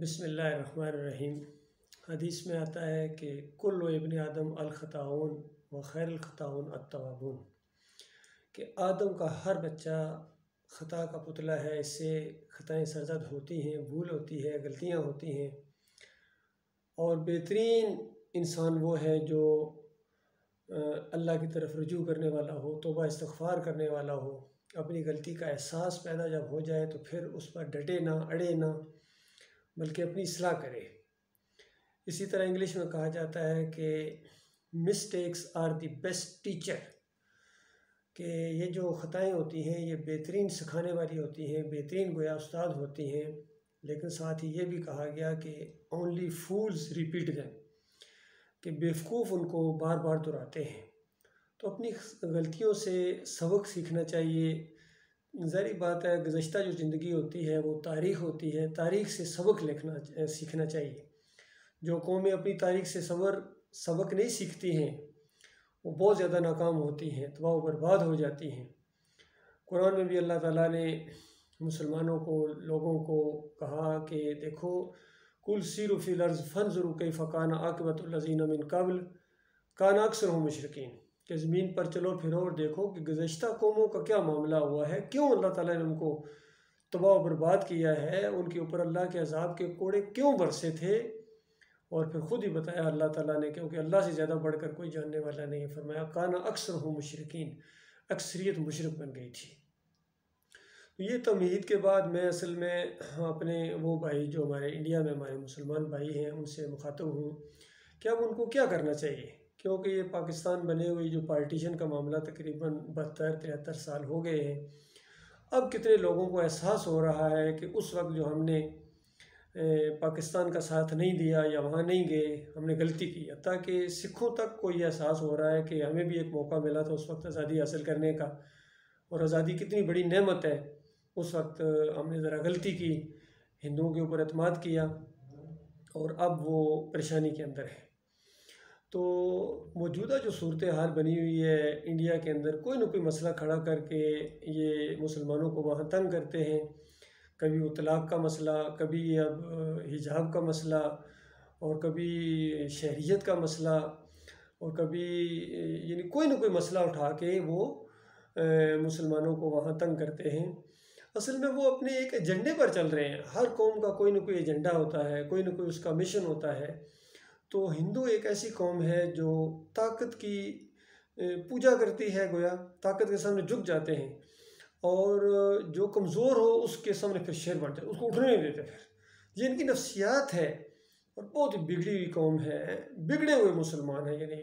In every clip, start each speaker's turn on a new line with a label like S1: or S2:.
S1: بسم اللہ الرحمن الرحیم۔ حدیث میں آتا ہے کہ کل ابن آدم الخطاؤن و خیر الخطاؤن التوابون، کہ آدم کا ہر بچہ خطا کا پتلا ہے، اس سے خطائیں سرزد ہوتی ہیں، بھول ہوتی ہے، غلطیاں ہوتی ہیں، اور بہترین انسان وہ ہے جو اللہ کی طرف رجوع کرنے والا ہو، توبہ استغفار کرنے والا ہو، اپنی غلطی کا احساس پیدا جب ہو جائے تو پھر اس پر ڈٹے نہ، اڑے نہ، بلکہ اپنی اصلاح کرے۔ اسی طرح انگلش میں کہا جاتا ہے کہ mistakes are the best teacher, کہ یہ جو خطائیں ہوتی ہیں یہ بہترین سکھانے والی ہوتی ہیں، بہترین گویا استاد ہوتی ہیں، لیکن ساتھ ہی یہ بھی کہا گیا کہ اونلی فولز ریپیٹ دیم، کہ بیوقوف ان کو بار بار دہراتے ہیں۔ تو اپنی غلطیوں سے سبق سیکھنا چاہیے۔ ظاہری بات ہے، گزشتہ جو زندگی ہوتی ہے وہ تاریخ ہوتی ہے، تاریخ سے سبق سیکھنا چاہیے۔ جو قومیں اپنی تاریخ سے سبق نہیں سیکھتی ہیں وہ بہت زیادہ ناکام ہوتی ہیں، تباہ و برباد ہو جاتی ہیں۔ قرآن میں بھی اللہ تعالیٰ نے مسلمانوں کو، لوگوں کو کہا کہ دیکھو کل سیروا فی الارض فانظروا کیف کان عاقبۃ الذین من قبل کان اکثرهم مشرکین، کہ زمین پر چلو پھرو اور دیکھو کہ گزشتہ قوموں کا کیا معاملہ ہوا ہے، کیوں اللہ تعالیٰ نے ان کو تباہ و برباد کیا ہے، ان کے اوپر اللہ کے عذاب کے کوڑے کیوں برسے تھے، اور پھر خود ہی بتایا اللہ تعالیٰ نے کیونکہ اللہ سے زیادہ بڑھ کر کوئی جاننے والا نہیں ہے۔ فرمایا کان اکثرهم مشرکین، اکثریت مشرک بن گئی تھی۔ یہ تمہید کے بعد میں اصل میں اپنے وہ بھائی جو ہمارے انڈیا میں ہمارے مسلمان بھائی ہیں ان سے مخاطب ہوں کہ اب ان کو کیا کرنا چاہیے، کیونکہ یہ پاکستان بنے ہوئی جو پارٹیشن کا معاملہ تقریباً 72-73 سال ہو گئے ہیں۔ اب کتنے لوگوں کو احساس ہو رہا ہے کہ اس وقت جو ہم نے پاکستان کا ساتھ نہیں دیا یا وہاں نہیں گئے، ہم نے غلطی کی، حتیٰ کہ سکھوں تک کو یہ احساس ہو رہا ہے کہ ہمیں بھی ایک موقع ملا تھا اس وقت آزادی حاصل کرنے کا، اور آزادی کتنی بڑی نعمت ہے، اس وقت ہم نے ذرا غلطی کی، ہندوؤں کے اوپر اعتماد کیا، اور اب وہ پریشانی کے اندر ہے۔ تو موجودہ جو صورتحال بنی ہوئی ہے انڈیا کے اندر، کوئی نہ کوئی مسئلہ کھڑا کر کے یہ مسلمانوں کو وہاں تنگ کرتے ہیں، کبھی وہ طلاق کا مسئلہ، کبھی اب حجاب کا مسئلہ، اور کبھی شہریت کا مسئلہ، اور کبھی یعنی کوئی نہ کوئی مسئلہ اٹھا کے وہ مسلمانوں کو وہاں تنگ کرتے ہیں۔ اصل میں وہ اپنے ایک ایجنڈے پر چل رہے ہیں، ہر قوم کا کوئی نہ کوئی ایجنڈا ہوتا ہے، کوئی نہ کوئی اس کا مشن ہوتا ہے۔ تو ہندو ایک ایسی قوم ہے جو طاقت کی پوجا کرتی ہے، گویا طاقت کے سامنے جھک جاتے ہیں، اور جو کمزور ہو اس کے سامنے پھر شیر بن جاتے، اس کو اٹھنے نہیں دیتے۔ پھر یہ ان کی نفسیات ہے، اور بہت ہی بگڑی ہوئی قوم ہے، بگڑے ہوئے مسلمان ہیں۔ یعنی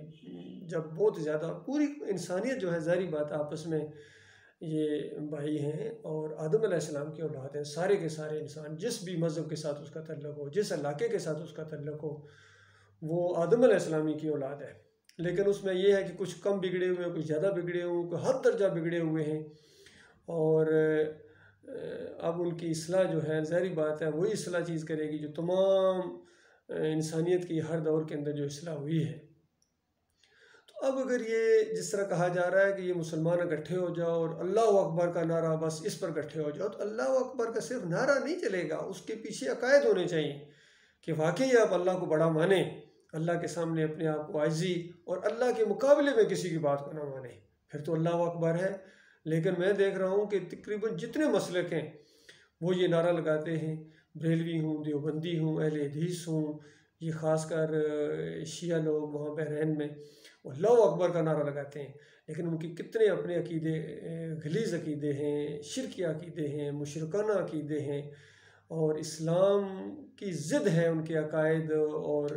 S1: جب بہت زیادہ پوری انسانیت جو ہے، ظاہری بات آپس میں یہ بھائی ہیں اور آدم علیہ السلام کی اولاد ہیں، سارے کے سارے انسان، جس بھی مذہب کے ساتھ اس کا تعلق ہو، جس علاقے کے ساتھ اس کا تعلق ہو، وہ آدم علیہ السلامی کی اولاد ہے۔ لیکن اس میں یہ ہے کہ کچھ کم بگڑے ہوئے ہیں، کچھ زیادہ بگڑے ہوئے ہیں، کچھ حد درجہ بگڑے ہوئے ہیں، اور اب ان کی اصلاح جو ہے، ظاہری بات ہے وہی اصلاح چیز کرے گی جو تمام انسانیت کی ہر دور کے اندر جو اصلاح ہوئی ہے۔ تو اب اگر یہ جس طرح کہا جا رہا ہے کہ یہ مسلمان اکٹھے ہو جاؤ اور اللہ اکبر کا نعرہ بس اس پر اکٹھے ہو جاؤ، تو اللہ اکبر کا صرف نعرہ نہیں چلے گا، اس کے پیچھے عقائد ہونے چاہیے کہ واقعی آپ اللہ کو بڑا مانیں، اللہ کے سامنے اپنے آپ کو عاجزی اور اللہ کے مقابلے میں کسی کی بات کو نہ مانیں، پھر تو اللہ اکبر ہے۔ لیکن میں دیکھ رہا ہوں کہ تقریباً جتنے مسلک ہیں وہ یہ نعرہ لگاتے ہیں، بریلوی ہوں، دیوبندی ہوں، اہل حدیث ہوں، یہ خاص کر شیعہ لوگ وہاں بحرین میں وہ اللہ اکبر کا نعرہ لگاتے ہیں، لیکن ان کی کتنے اپنے عقیدے غلیظ عقیدے ہیں، شرکی عقیدے ہیں، مشرکانہ عقیدے ہیں، اور اسلام کی ضد ہے ان کے عقائد، اور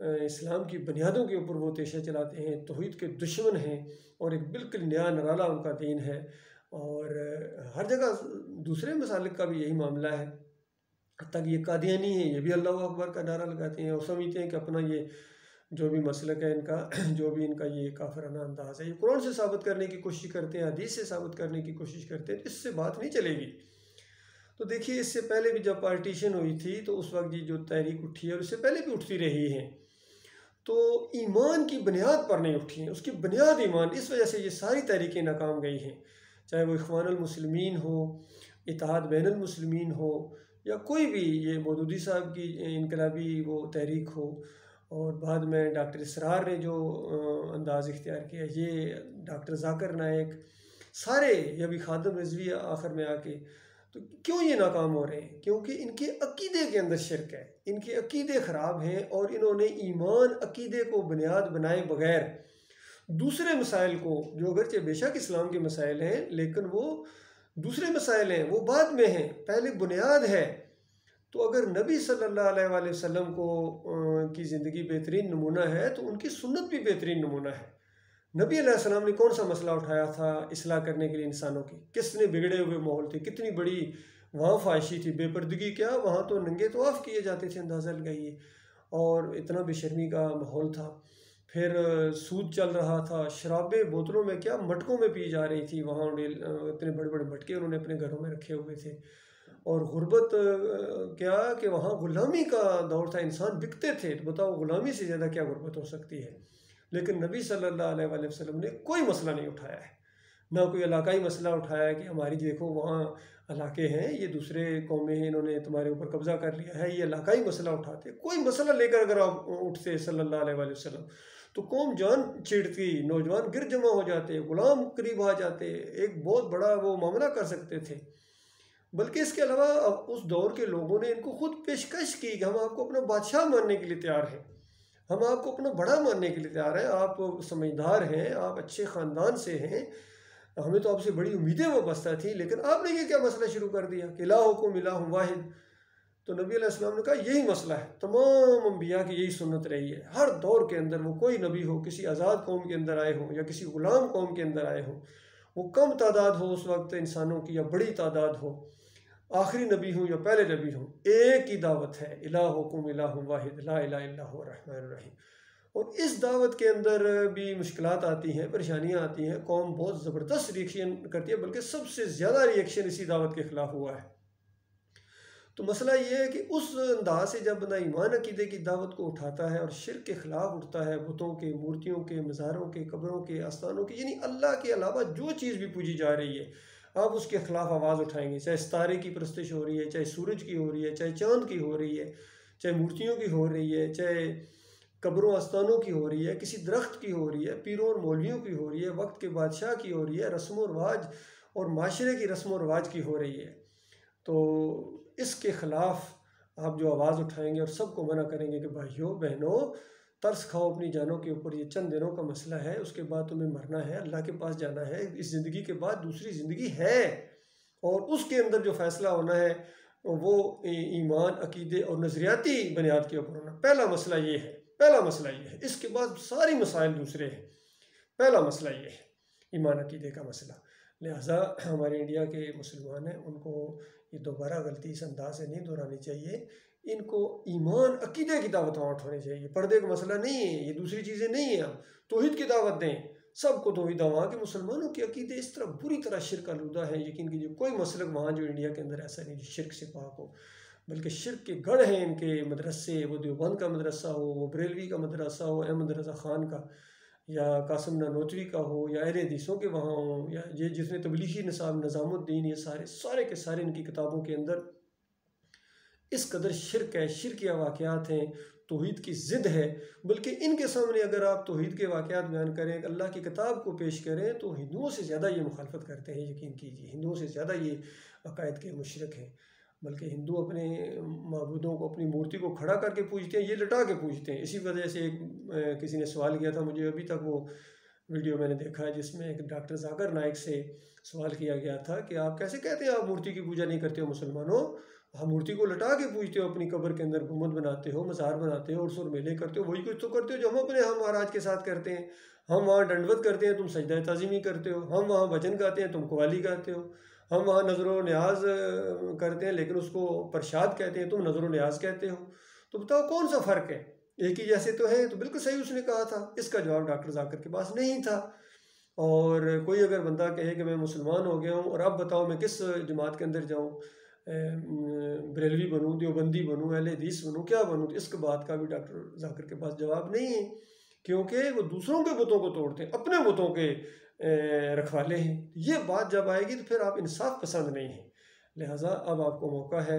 S1: اسلام کی بنیادوں کے اوپر وہ تیشہ چلاتے ہیں، توحید کے دشمن ہیں، اور ایک بالکل نیا نرالا ان کا دین ہے۔ اور ہر جگہ دوسرے مسالک کا بھی یہی معاملہ ہے، حتیٰ کہ یہ قادیانی ہیں، یہ بھی اللہ اکبر کا نعرہ لگاتے ہیں، اور سمجھتے ہیں کہ اپنا یہ جو بھی مسلک ہے ان کا، جو بھی ان کا یہ کافرانہ انداز ہے، یہ قرآن سے ثابت کرنے کی کوشش کرتے ہیں، حدیث سے ثابت کرنے کی کوشش کرتے ہیں، تو اس سے بات نہیں چلے گی۔ تو دیکھیے اس سے پہلے بھی جب پارٹیشن ہوئی تھی تو اس وقت یہ جو تحریک اٹھی ہے، اور اس سے پہلے بھی اٹھتی رہی ہیں، تو ایمان کی بنیاد پر نہیں اٹھی ہیں، اس کی بنیاد ایمان، اس وجہ سے یہ ساری تحریکیں ناکام گئی ہیں، چاہے وہ اخوان المسلمین ہو، اتحاد بین المسلمین ہو، یا کوئی بھی یہ مودودی صاحب کی انقلابی وہ تحریک ہو، اور بعد میں ڈاکٹر اسرار نے جو انداز اختیار کیا، یہ ڈاکٹر ذاکر نائک، سارے یا بھی خادم رضوی آخر میں آ کے، تو کیوں یہ ناکام ہو رہے ہیں؟ کیونکہ ان کے عقیدے کے اندر شرک ہے، ان کے عقیدے خراب ہیں، اور انہوں نے ایمان عقیدے کو بنیاد بنائے بغیر دوسرے مسائل کو، جو اگرچہ بے شک اسلام کے مسائل ہیں لیکن وہ دوسرے مسائل ہیں، وہ بعد میں ہیں، پہلے بنیاد ہے۔ تو اگر نبی صلی اللہ علیہ وآلہ وسلم کی زندگی بہترین نمونہ ہے تو ان کی سنت بھی بہترین نمونہ ہے۔ نبی علیہ السلام نے کون سا مسئلہ اٹھایا تھا اصلاح کرنے کے لیے انسانوں کی؟ کس نے بگڑے ہوئے ماحول تھے، کتنی بڑی وہاں فحاشی تھی، بے پردگی، کیا وہاں تو ننگے طواف کیے جاتے تھے، اندازہ لگائیے، اور اتنا بے شرمی کا ماحول تھا۔ پھر سود چل رہا تھا، شرابیں بوتلوں میں، کیا مٹکوں میں پی جا رہی تھی، وہاں اتنے بڑے بڑے مٹکے انہوں نے اپنے گھروں میں رکھے ہوئے تھے، اور غربت کیا کہ وہاں غلامی کا دور تھا، انسان بکتے تھے۔ تو بتاؤ غلامی سے زیادہ کیا غربت ہو سکتی ہے؟ لیکن نبی صلی اللہ علیہ وآلہ وسلم نے کوئی مسئلہ نہیں اٹھایا ہے، نہ کوئی علاقائی مسئلہ اٹھایا کہ ہماری دیکھو وہاں علاقے ہیں، یہ دوسرے قومیں ہیں، انہوں نے تمہارے اوپر قبضہ کر لیا ہے، یہ علاقائی مسئلہ اٹھاتے۔ کوئی مسئلہ لے کر اگر آپ اٹھتے صلی اللہ علیہ وآلہ وسلم تو قوم جان چھیڑتی، نوجوان گر جمع ہو جاتے، غلام قریب آ جاتے، ایک بہت بڑا وہ معاملہ کر سکتے تھے۔ بلکہ اس کے علاوہ اس دور کے لوگوں نے ان کو خود پیشکش کی کہ ہم آپ کو اپنا بادشاہ ماننے کے لیے تیار ہیں، ہم آپ کو اپنا بڑا ماننے کے لیے تیار ہیں، آپ سمجھدار ہیں، آپ اچھے خاندان سے ہیں، ہمیں تو آپ سے بڑی امیدیں وابستہ تھیں، لیکن آپ نے یہ کیا مسئلہ شروع کر دیا کہ الہکم الہ واحد؟ تو نبی علیہ السلام نے کہا یہی مسئلہ ہے، تمام انبیاء کی یہی سنت رہی ہے، ہر دور کے اندر وہ کوئی نبی ہو، کسی آزاد قوم کے اندر آئے ہوں یا کسی غلام قوم کے اندر آئے ہوں، وہ کم تعداد ہو اس وقت انسانوں کی یا بڑی تعداد ہو، آخری نبی ہوں یا پہلے نبی ہوں، ایک ہی دعوت ہے، الہکم الہ واحد لا الہ الا هو الرحمن الرحیم۔ اور اس دعوت کے اندر بھی مشکلات آتی ہیں، پریشانیاں آتی ہیں، قوم بہت زبردست ریئیکشن کرتی ہے، بلکہ سب سے زیادہ ریئیکشن اسی دعوت کے خلاف ہوا ہے۔ تو مسئلہ یہ ہے کہ اس انداز سے جب بندہ ایمان عقیدے کی دعوت کو اٹھاتا ہے اور شرک کے خلاف اٹھتا ہے، بتوں کے، مورتیوں کے، مزاروں کے، قبروں کے، آستانوں کے، یعنی اللہ کے علاوہ جو چیز بھی پوجی جا رہی ہے، آپ اس کے خلاف آواز اٹھائیں گے، چاہے ستارے کی پرستش ہو رہی ہے، چاہے سورج کی ہو رہی ہے، چاہے چاند کی ہو رہی ہے، چاہے مورتیوں کی ہو رہی ہے، چاہے قبروں آستانوں کی ہو رہی ہے، کسی درخت کی ہو رہی ہے، پیروں اور مولویوں کی ہو رہی ہے، وقت کے بادشاہ کی ہو رہی ہے، رسم و رواج اور معاشرے کی رسم و رواج کی ہو رہی ہے، تو اس کے خلاف آپ جو آواز اٹھائیں گے اور سب کو منع کریں گے کہ بھائیوں بہنوں ترس کھاؤ اپنی جانوں کے اوپر، یہ چند دنوں کا مسئلہ ہے، اس کے بعد تمہیں مرنا ہے، اللہ کے پاس جانا ہے، اس زندگی کے بعد دوسری زندگی ہے، اور اس کے اندر جو فیصلہ ہونا ہے وہ ایمان عقیدے اور نظریاتی بنیاد کے اوپر ہونا۔ پہلا مسئلہ یہ ہے، پہلا مسئلہ یہ ہے، اس کے بعد ساری مسائل دوسرے ہیں، پہلا مسئلہ یہ ہے ایمان عقیدے کا مسئلہ۔ لہٰذا ہمارے انڈیا کے مسلمان ہیں، ان کو یہ دوبارہ غلطی اس انداز سے نہیں دہرانی چاہیے، ان کو ایمان عقیدے کی دعوت وہاں اٹھانی چاہیے، پردے کا مسئلہ نہیں ہے، یہ دوسری چیزیں نہیں ہیں، توحید کی دعوت دیں، سب کو توحید وہاں کے مسلمانوں کے عقیدے اس طرح بری طرح شرک آلودہ ہیں، یقین کیجیے کوئی مسلک وہاں جو انڈیا کے اندر ایسا نہیں جو شرک سے پاک ہو، بلکہ شرک کے گڑھ ہیں ان کے مدرسے، وہ دیوبند کا مدرسہ ہو، وہ بریلوی کا مدرسہ ہو، احمد رضا خان کا، یا قاسم نانوتوی کا ہو، یا اہل حدیثوں کے وہاں ہوں، یا یہ جس نے تبلیغی نصاب نظام الدین، یہ سارے کے سارے ان کی کتابوں کے اندر اس قدر شرک ہے، شرکیہ واقعات ہیں، توحید کی ضد ہے، بلکہ ان کے سامنے اگر آپ توحید کے واقعات بیان کریں، اللہ کی کتاب کو پیش کریں، تو ہندوؤں سے زیادہ یہ مخالفت کرتے ہیں، یقین کیجیے ہندوؤں سے زیادہ یہ عقائد کے مشرک ہیں، بلکہ ہندو اپنے معبودوں کو، اپنی مورتی کو کھڑا کر کے پوجتے ہیں، یہ لٹا کے پوجتے ہیں۔ اسی وجہ سے کسی نے سوال کیا تھا مجھے، ابھی تک وہ ویڈیو میں نے دیکھا ہے جس میں ایک ڈاکٹر ذاکر نائک سے سوال کیا گیا تھا کہ آپ کیسے کہتے ہیں آپ مورتی کی پوجا نہیں کرتے ہو مسلمانوں، ہم مورتی کو لٹا کے پوجتے ہو، اپنی قبر کے اندر گنبد بناتے ہو، مزار بناتے ہو، عرس اور میلے کرتے ہو، وہی کچھ تو کرتے ہو جو ہم اپنے مہاراج کے ساتھ کرتے ہیں، ہم وہاں ڈنڈوت کرتے ہیں، تم سجدہ تعظیمی کرتے ہو، ہم وہاں بھجن گاتے ہیں، تم قوالی گاتے ہو، ہم وہاں نظر و نیاز کرتے ہیں لیکن اس کو پرشاد کہتے ہیں، تم نظر و نیاز کہتے ہو، تو بتاؤ کون سا فرق ہے؟ ایک ہی جیسے تو ہے۔ تو بالکل صحیح اس نے کہا تھا، اس کا جواب ڈاکٹر ذاکر کے پاس نہیں تھا۔ اور کوئی اگر بندہ کہے کہ میں مسلمان ہو گیا ہوں اور اب بتاؤ میں کس جماعت کے اندر جاؤں، بریلوی بنوں، دیوبندی بنوں، اہل حدیث بنوں، کیا بنوں، تو اس کے بات کا بھی ڈاکٹر ذاکر کے پاس جواب نہیں ہے، کیونکہ وہ دوسروں کے بتوں کو توڑتے ہیں، اپنے بتوں کے رکھوالے ہیں۔ یہ بات جب آئے گی تو پھر آپ انصاف پسند نہیں ہیں، لہٰذا اب آپ کو موقع ہے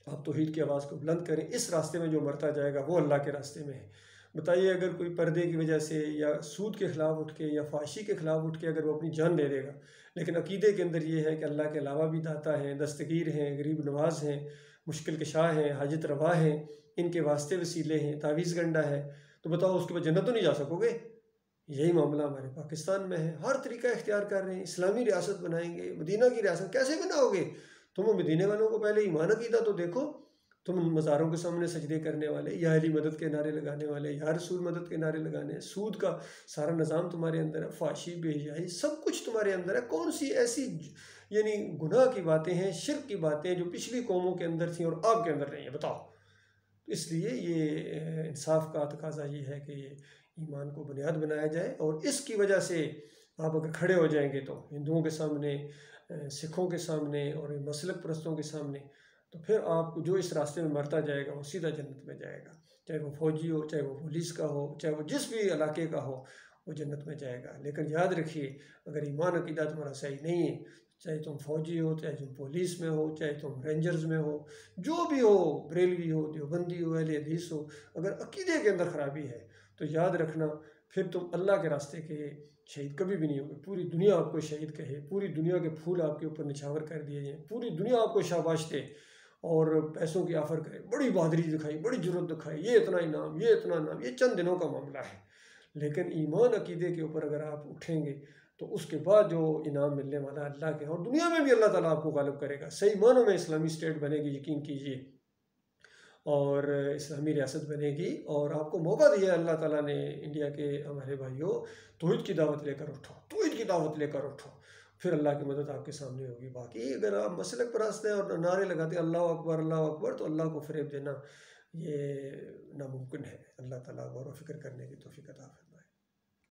S1: آپ توحید کی آواز کو بلند کریں. اس راستے میں جو مرتا جائے گا وہ اللہ کے راستے میں ہے. بتائیے اگر کوئی پردے کی وجہ سے یا سود کے خلاف اٹھ کے یا فحاشی کے خلاف اٹھ کے اگر وہ اپنی جان دے دے گا، لیکن عقیدے کے اندر یہ ہے کہ اللہ کے علاوہ بھی داتا ہیں، دستگیر ہیں، غریب نواز ہیں، مشکل کشا ہیں، حاجت روا ہیں، ان کے واسطے وسیلے ہیں، تعویذ گنڈا ہے، تو بتاؤ اس کے بعد جنت تو نہیں جا سکو گے. یہی معاملہ ہمارے پاکستان میں ہے. ہر طریقہ اختیار کر رہے ہیں. اسلامی ریاست بنائیں گے، مدینہ کی ریاست کیسے بناؤ گے؟ تم مدینے والوں کو پہلے ایمان عقیدہ تو دیکھو. تم مزاروں کے سامنے سجدے کرنے والے، یا علی مدد کے نعرے لگانے والے، یا رسول مدد کے نعرے لگانے، سود کا سارا نظام تمہارے اندر ہے، فحاشی بے حیائی سب کچھ تمہارے اندر ہے. کون سی ایسی یعنی گناہ کی باتیں ہیں، شرک کی باتیں جو پچھلی قوموں کے اندر تھیں اور آپ کے اندر نہیں ہیں؟ بتاؤ. اس لیے یہ انصاف کا تقاضا یہ ہے کہ ایمان کو بنیاد بنایا جائے، اور اس کی وجہ سے آپ اگر کھڑے ہو جائیں گے تو ہندوؤں کے سامنے، سکھوں کے سامنے اور مسلک پرستوں کے سامنے، تو پھر آپ کو جو اس راستے میں مرتا جائے گا وہ سیدھا جنت میں جائے گا. چاہے وہ فوجی ہو، چاہے وہ پولیس کا ہو، چاہے وہ جس بھی علاقے کا ہو، وہ جنت میں جائے گا. لیکن یاد رکھیے اگر ایمان عقیدہ تمہارا صحیح نہیں ہے، چاہے تم فوجی ہو، چاہے تم پولیس میں ہو، چاہے تم رینجرز میں ہو، جو بھی ہو، بریلوی ہو، دیوبندی ہو، اہل حدیث ہو، اگر عقیدے کے اندر خرابی ہے تو یاد رکھنا پھر تم اللہ کے راستے کے شہید کبھی بھی نہیں ہوگے. پوری دنیا آپ کو شہید کہے، پوری دنیا کے پھول آپ کے اوپر نچھاور کر دیے جائیں، پوری دنیا آپ کو شاباش دے اور پیسوں کی آفر کرے، بڑی بہادری دکھائی، بڑی جرت دکھائی، یہ اتنا انعام، یہ اتنا انعام، یہ چند دنوں کا معاملہ ہے. لیکن ایمان عقیدے کے اوپر اگر آپ اٹھیں گے تو اس کے بعد جو انعام ملنے والا اللہ کے، اور دنیا میں بھی اللہ تعالیٰ آپ کو غالب کرے گا. صحیح معنوں میں اسلامی اسٹیٹ بنے گی، یقین کیجئے، اور اسلامی ریاست بنے گی. اور آپ کو موقع دیا ہے اللہ تعالیٰ نے انڈیا کے ہمارے بھائیوں، توحید کی دعوت لے کر اٹھو، توحید کی دعوت لے کر اٹھو، پھر اللہ کی مدد آپ کے سامنے ہوگی. باقی اگر آپ مسلک پرست ہیں اور نعرے لگاتے ہیں اللہ اکبر، تو اللہ کو فریب دینا یہ ناممکن ہے. اللہ تعالیٰ غور و فکر کرنے کی توفیق عطا فرمائے.